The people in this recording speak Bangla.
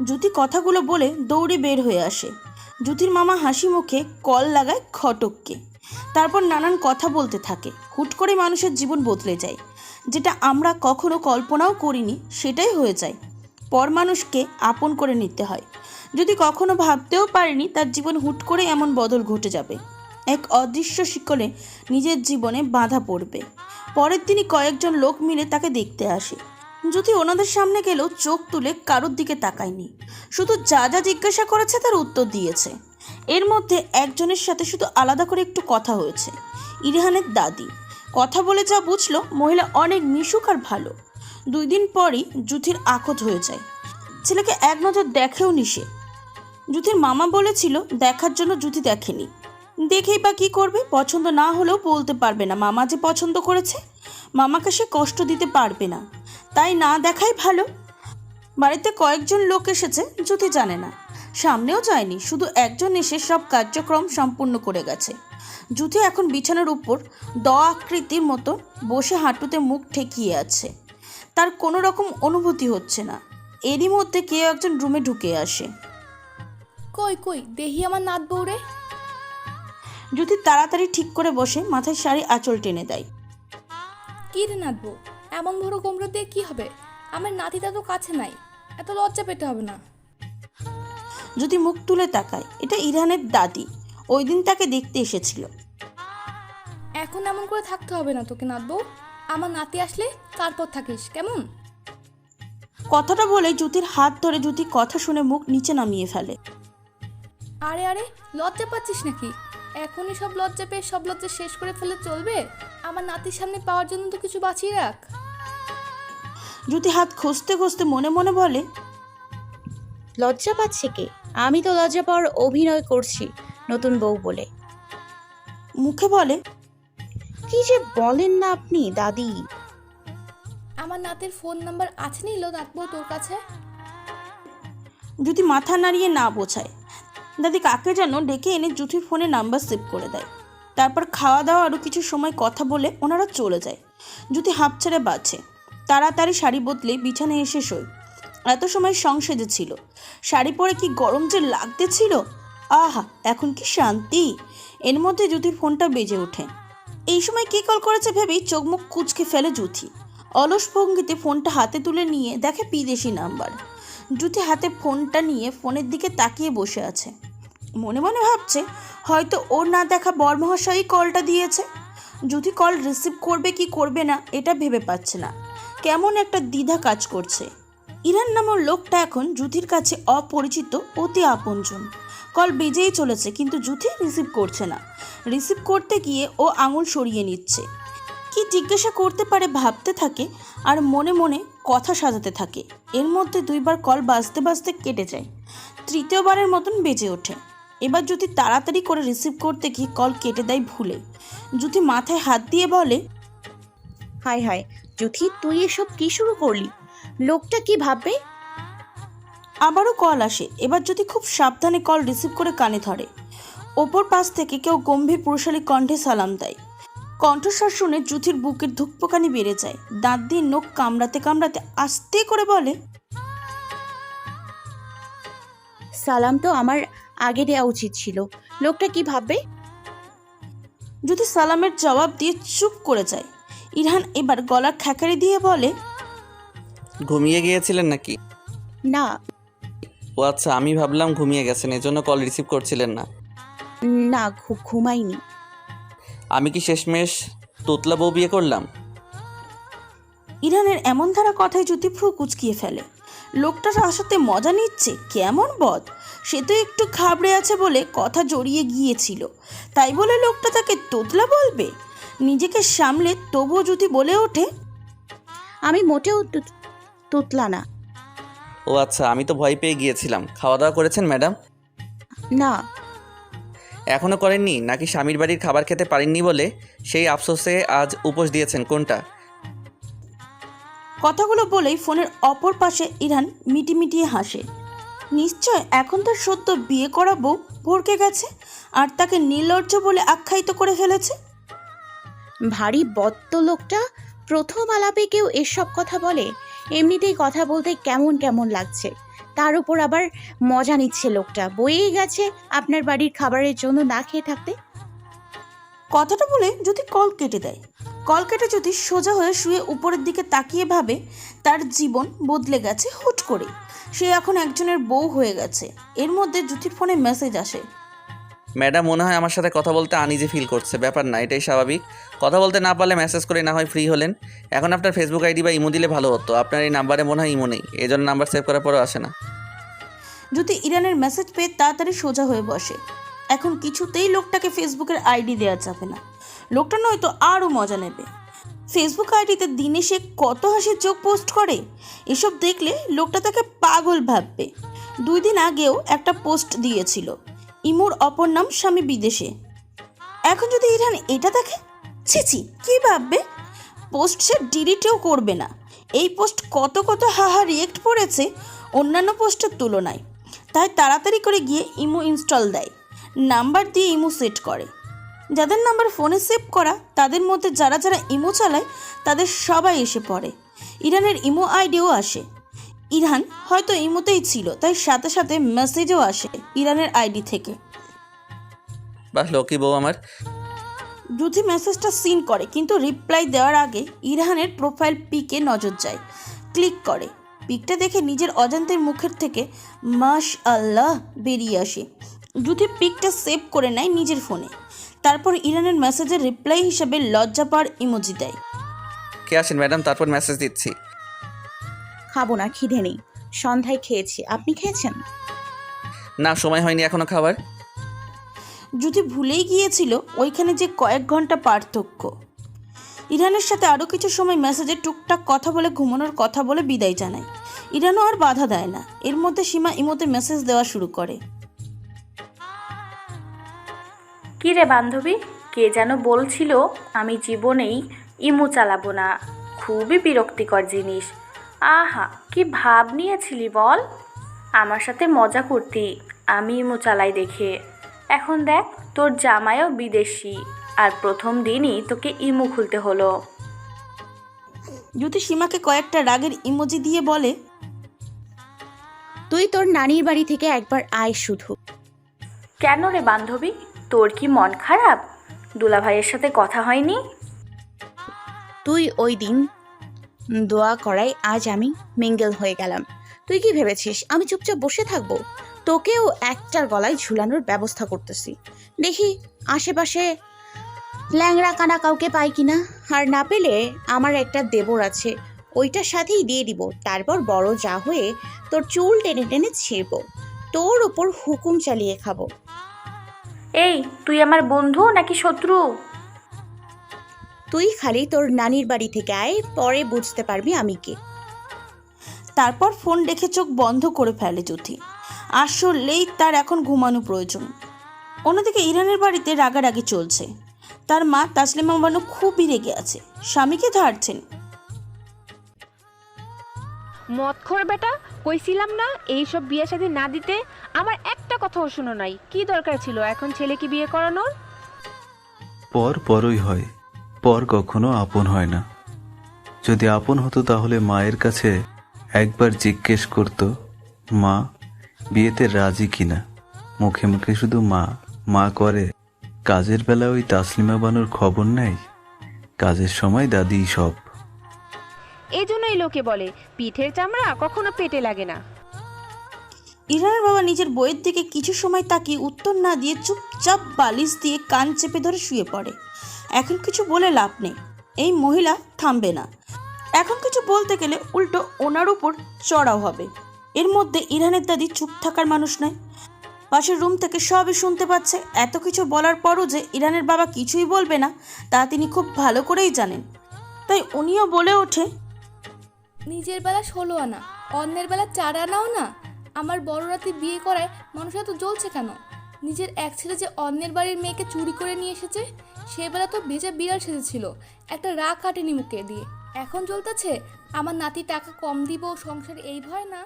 জ্যোতি কথাগুলো বলে দৌড়ে বের হয়ে আসে। জ্যোতির মামা হাসি মুখে কল লাগায় ঘটককে, তারপর নানান কথা বলতে থাকে। হুট করে মানুষের জীবন বদলে যায়, যেটা আমরা কখনো কল্পনাও করিনি সেটাই হয়ে যায়। পর মানুষকে আপন করে নিতে হয়, যদি কখনো ভাবতেও পারেনি তার জীবন হুট করে এমন বদল ঘটে যাবে। এক অদৃশ্য শিকলে নিজের জীবনে বাধা পড়বে। পরের দিনই কয়েকজন লোক মিলে তাকে দেখতে আসে। যদি ওনাদের সামনে গেলেও চোখ তুলে কারোর দিকে তাকায়নি, শুধু যা যা জিজ্ঞাসা করেছে তার উত্তর দিয়েছে। এর মধ্যে একজনের সাথে শুধু আলাদা করে একটু কথা হয়েছে, ইরহানের দাদি। কথা বলে যা বুঝলো মহিলা অনেক মিশুক আর ভালো। 2 দিন পরই জ্যোতির আখত হয়ে যায়। ছেলেকে এক নজর দেখেও নি সে। জ্যোতির মামা বলেছিল দেখার জন্য, জ্যোতি দেখেনি। দেখেই বা কী করবে, পছন্দ না হলেও বলতে পারবে না মামা যে পছন্দ করেছে। মামাকে সে কষ্ট দিতে পারবে না, তাই না দেখাই ভালো। বাড়িতে কয়েকজন লোক এসেছে জ্যোতি জানে না, সামনেও যায়নি, শুধু একজন এসে সব কার্যক্রম সম্পূর্ণ করে গেছে। জ্যোতি এখন বিছানার উপর আকৃতির মতো বসে হাঁটুতে মুখ ঠেকিয়ে আছে। তার কোনো রকম অনুভূতি হচ্ছে না। এরই মধ্যে কেউ একজন রুমে ঢুকে আসে। কই কই দেহি আমার নাত বউরে। জ্যোতি তাড়াতাড়ি ঠিক করে বসে মাথায় শাড়ি আঁচল টেনে দেয়। কি রে নাত বউ, এমন বড় কোমরে দিয়ে কি হবে? আমার নাতিটা তো কাছে নাই, এত লজ্জা পেতে হবে না। জ্যোতি মুখ তুলে তাকায়, এটা ইরহানের দাদি, ওই দিন তাকে দেখতে এসেছিল। এখন এমন করে থাকতে হবে না তোকে নাত বউ, আমার নাতি আসলে তারপর থাকিস কেমন? কথাটা বলে জ্যোতির হাত ধরে জ্যোতি কথা শুনে মুখ নিচে নামিয়ে ফেলে। আরে আরে, লজ্জা পাচ্ছিস নাকি? এখনই সব লজ্জা পেয়ে সব লজ্জা শেষ করে ফেলে চলবে? আমার নাতির সামনে পাওয়ার জন্য তো কিছু বাঁচিয়ে রাখ। জ্যোতি হাত খুঁজতে খুঁজতে মনে মনে বলে, লজ্জা পাচ্ছে কে? আমি তো লজ্জা পাওয়ার অভিনয় করছি নতুন বউ বলে। মুখে বলে, কি যে বলেন না আপনি দাদি। আমার নাতির ফোন নাম্বার আছে নিল নাত বউ তোর কাছে? জ্যোতি মাথা নাড়িয়ে না বোঝায়। দাদি কাকে যেন ডেকে এনে জ্যোতির ফোনে নাম্বার সেভ করে দেয়। তারপর খাওয়া দাওয়া আরও কিছু সময় কথা বলে ওনারা চলে যায়। জ্যোতি হাঁপ ছেড়ে বাঁচে, তাড়াতাড়ি শাড়ি বদলে বিছানায় এসে শোয়। এত সময় সংসেজে ছিল, শাড়ি পরে কি গরম যে লাগতেছিল, আহা এখন কি শান্তি। এর মধ্যে জ্যোতির ফোনটা বেজে ওঠে। এই সময় কে কল করেছে ভেবেই চোখ মুখ কুঁচকে ফেলে জ্যোতি। অলস ভঙ্গিতে ফোনটা হাতে তুলে নিয়ে দেখে বিদেশি নাম্বার। জ্যোতি হাতে ফোনটা নিয়ে ফোনের দিকে তাকিয়ে বসে আছে। মনে মনে ভাবছে হয়তো ওর না দেখা বরমহাশয়ই কলটা দিয়েছে। জ্যোতি কল রিসিভ করবে কি করবে না এটা ভেবে পাচ্ছে না, কেমন একটা দ্বিধা কাজ করছে। ইরহান নামের লোকটা এখন জ্যোতির কাছে অপরিচিত, অতি আপনজন। কল বেজেই চলেছে কিন্তু জ্যোতি রিসিভ করছে না। রিসিভ করতে গিয়ে ও আঙুল সরিয়ে নিচ্ছে। কি জিজ্ঞাসা করতে পারে ভাবতে থাকে আর মনে মনে কথা সাজাতে থাকে। এর মধ্যে 2বার কল বাজতে বাজতে কেটে যায়, 3য়বারের মতন বেজে ওঠে। এবার জ্যোতি তাড়াতাড়ি করে রিসিভ করতে গিয়ে কল কেটে দেয় ভুলে। জ্যোতি মাথায় হাত দিয়ে বলে, হায় হায় জ্যোতি, তুই এসব কি শুরু করলি? লোকটা কি ভাববে? আবারও কল আসে। এবার জ্যোতি খুব সাবধানে কল রিসিভ করে কানে ধরে। ওপর পাশ থেকে কেউ গম্ভীর পুরুষালী কণ্ঠে সালাম দেয়। কণ্ঠস্বর শুনে জ্যোতির বুকের ধুকপোকানি বেড়ে যায়। দাঁত দিয়ে নখ কামড়াতে কামড়াতে আস্তে করে বলে, সালাম তো আমার আগে দেওয়া উচিত ছিল। লোকটা কি ভাববে? জ্যোতি সালামের জবাব দিয়ে চুপ করে যায়। ইরহান এবার গলা খ্যাকারি দিয়ে বলে, ঘুমিয়ে গিয়েছিলেন নাকি? না ও আচ্ছা, আমি ভাবলাম ঘুমিয়ে গেছেন এজন্য কল রিসিভ করছিলেন না। না ঘুমাইনি। আমি কি শেষমেশ তোতলা বউ বিয়ে করলাম? ইরহানের এমন ধারা কথায় জ্যোতি ভ্রু কুচকিয়ে ফেলে। লোকটা তার সাথে মজা নিচ্ছে, কেমন বদ। সে তো একটু ঘাবড়ে আছে বলে কথা জড়িয়ে গিয়েছিল, তাই বলে লোকটা তাকে তোতলা বলবে? নিজেকে সামলে তবুও জ্যোতি বলে ওঠে, আমি মোটেও তোতলা না। ও আচ্ছা, আমি তো ভয় পেয়ে গিয়েছিলাম। খাওয়া দাওয়া করেছেন ম্যাডাম? না এখনও করেননি নাকি স্বামীর বাড়ির খাবার খেতে পারেননি বলে সেই আফসোসে আজ উপোস দিয়েছেন কোনটা? কথাগুলো বলেই ফোনের অপর পাশে ইরহান মিটিমিটিয়ে হাসে। নিশ্চয় এখন তার সদ্য বিয়ে করা বউ ভরকে গেছে আর তাকে নির্লজ্জ বলে আখ্যায়িত করে ফেলেছে। ভারী বদ্দ লোকটা, প্রথম আলাপে কেউ এসব কথা বলে? এমনিতেই কথা বলতে কেমন কেমন লাগছে, তার উপর আবার মজা নিচ্ছে লোকটা। বয়েই গেছে আপনার বাড়ির খাবারের জন্য না খেয়ে থাকতে। কথাটা বলে যদি কল কেটে দেয়। কল কেটে যদি সোজা হয়ে শুয়ে উপরের দিকে তাকিয়ে ভাবে তার জীবন বদলে গেছে হুট করে, সে এখন একজনের বউ হয়ে গেছে। এর মধ্যে জ্যোতির ফোনে মেসেজ আসে। ম্যাডাম মনে হয় আমার সাথে কথা বলতে আনইজি ফিল করছে। ব্যাপার না, এটাই স্বাভাবিক। কথা বলতে না পারলে মেসেজ করে না হয় ফ্রি হলেন। এখন আপনার ফেসবুক আইডি বা ইমো দিলে ভালো হতো। আপনার এই নাম্বারে মনে হয় ইমো নেই, এই জন্য নাম্বার সেভ করার পরও আসে না। জ্যোতি ইরানের মেসেজ পেয়ে তাড়াতাড়ি সোজা হয়ে বসে। এখন কিছুতেই লোকটাকে ফেসবুকের আইডি দেওয়া যাবে না, লোকটা নয়তো আরও মজা নেবে। ফেসবুক আইডিতে দিনে সে কত হাসির চোখ পোস্ট করে, এসব দেখলে লোকটা তাকে পাগল ভাববে। 2 দিন আগেও একটা পোস্ট দিয়েছিল, ইমুর অপর নাম স্বামী বিদেশে। এখন যদি ইরান এটা দেখে, ছি কি ভাববে। পোস্ট সে ডিলিটও করবে না। এই পোস্ট কত কত হাহা রিয়েক্ট পড়েছে অন্যান্য পোস্টের তুলনায়। তাই তাড়াতাড়ি করে গিয়ে ইমো ইনস্টল দেয়, নাম্বার দিয়ে ইমো সেট করে। যাদের নাম্বার ফোনে সেভ করা তাদের মধ্যে যারা যারা ইমো চালায় তাদের সবাই এসে পড়ে। ইরানের ইমো আইডিও আসে। ইরান হয়তো ইমোতেই ছিল, তাই সাথে সাথে মেসেজও আসে ইরানের আইডি থেকে। বাহ, লকি বউ আমার। জ্যোতি মেসেজটা সিন করে, কিন্তু রিপ্লাই দেওয়ার আগে ইরহানের প্রোফাইল পিকে নজর যায়। ক্লিক করে। পিকটা দেখে নিজের অজান্তের মুখের থেকে মাশআল্লাহ বেরিয়ে আসে। জ্যোতি পিকটা সেভ করে নেয় নিজের ফোনে। তারপর ইরানের মেসেজের রিপ্লাই হিসাবে লজ্জা পাওয়ার ইমোজি দেয়। কে আসেন ম্যাডাম? তারপর মেসেজ দিচ্ছি। খাবো না, খিদে নেই। সন্ধ্যায় খেয়েছি, আপনি খেয়েছেন? না, সময় হয়নি এখনো খাবার। জ্যোতি ভুলেই গিয়েছিল ওইখানে যে কয়েক ঘন্টা পার্থক্য। ইরানের সাথে আরও কিছু সময় মেসেজে টুকটাক কথা বলে ঘুমানোর কথা বলে বিদায় জানায়। ইরানও আর বাধা দেয় না। এর মধ্যে সীমা ইমোতে মেসেজ দেওয়া শুরু করে। কী রে বান্ধবী, কে যেন বলছিল আমি জীবনেই ইমো চালাবো না, খুবই বিরক্তিকর জিনিস। আহা, কি ভাব নিয়েছিলি বল? আমার সাথে মজা করতি আমি ইমো চালাই দেখে। এখন দেখ, তোর জামাইও বিদেশি, আর প্রথম দিনই তোকে ইমো খুলতে হলো। জ্যোতি সীমাকে কয়েকটা রাগের ইমোজি দিয়ে বলে, তুই তোর নানির বাড়ি থেকে একবার আয় শুধু। কেন রে বান্ধবী, তোর কি মন খারাপ? দুলাভাইয়ের সাথে কথা হয়নি? তুই ওই দিন দোয়া করাই আজ আমি মিঙ্গেল হয়ে গেলাম। তুই কি ভেবেছিস আমি চুপচাপ বসে থাকবো? তোকেও একটার গলায় ঝুলানোর ব্যবস্থা করতেছি। দেখি আশেপাশে ল্যাংড়া কানা কাউকে পাই কিনা, আর না পেলে আমার একটা দেবর আছে, ওইটার সাথেই দিয়ে দিব। তারপর বড় যা হয়ে তোর চুল টেনে টেনে ছিঁড়ব, তোর ওপর হুকুম চালিয়ে খাবো। এই, তুই আমার বন্ধু নাকি শত্রু? তুই খালি তোর নানির বাড়ি থেকে আয়, পরে বুঝতে পারবি আমি কে। তারপর ফোন রেখে চোখ বন্ধ করে ফেলে জ্যোতি। আসলেই তার এখন ঘুমানো প্রয়োজন। অন্যদিকে ইরানের বাড়িতে রাগারাগি চলছে। তার মা তাসলিমা বানু খুবই রেগে আছে, স্বামীকে ধারছেন। মদখোর বেটা, কইছিলাম না এইসব বিয়ে শাদী না দিতে? আমার একটা কথাও শুনো নাই। কি দরকার ছিল এখন ছেলেকে বিয়ে করানোর? পর পরই হয়, পর কখনো আপন হয় না। যদি আপন হতো তাহলে মায়ের কাছে একবার জিজ্ঞেস করতো, মা বিয়েতে রাজি কিনা। মুখে মুখে শুধু মা মা করে, কাজের বেলা ওই তাসলিমা বানুর খবর নেই। কাজের সময় দাদি সব। এই জন্যই লোকে বলে পিঠের চামড়া কখনো পেটে লাগে না। ইরানের বাবা নিজের বইয়ের দিকে কিছু সময় তাকিয়ে উত্তর না দিয়ে চুপচাপ বালিশ দিয়ে কান চেপে ধরে শুয়ে পড়ে। এখন কিছু বলে লাভ নেই, এই মহিলা থামবে না। এখন কিছু বলতে গেলে উল্টো ওনার উপর চড়াও হবে। এর মধ্যে ইরানের দাদি চুপ থাকার মানুষ নয়। পাশের রুম থেকে সবই শুনতে পাচ্ছে। এত কিছু বলার পরও যে ইরানের বাবা কিছুই বলবে না তা তিনি খুব ভালো করেই জানেন। তাই উনিও বলে ওঠে, নিজের বেলা 16 আনা, অন্যের বেলা 4 আনাও না। আমার বড় রাতে বিয়ে করায় মানুষ এত জ্বলছে কেন? নিজের এক ছেলে যে অন্যের বাড়ির মেয়েকে চুরি করে নিয়ে এসেছে, সে বেলা তো ভেজা বিড়াল সেজেছিল, একটা রাগ কাটেনি মুখে দিয়ে। এখন জ্বলতেছে আমার নাতি টাকা কম দিব সংসার, এই ভয় না।